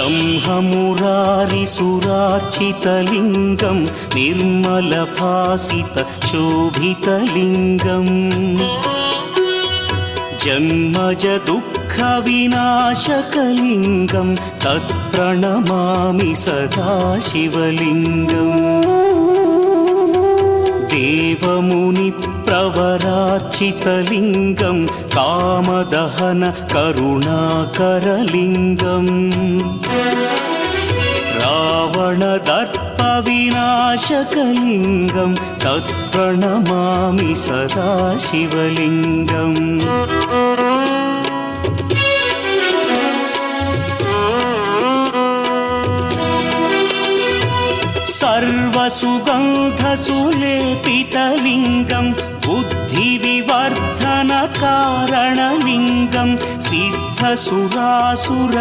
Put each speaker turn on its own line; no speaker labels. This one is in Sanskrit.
ब्रह्ममुरारिसुरार्चितलिङ्गं निर्मलभासितशोभितलिङ्गम् जन्मजदुःखविनाशकलिङ्गं तत्प्रणमामि सदा शिवलिङ्गम् देवमुनिप्रवरार्चितलिङ्गं कामदहन करुणाकरलिङ्गम् रावणदर्पविनाशकलिङ्गं तत्प्रणमामि सदा शिवलिङ्गम् सर्वसुगन्धसुलेपितलिङ्गं बुद्धिविवर्धनकारणलिङ्गं सिद्धसुरासुर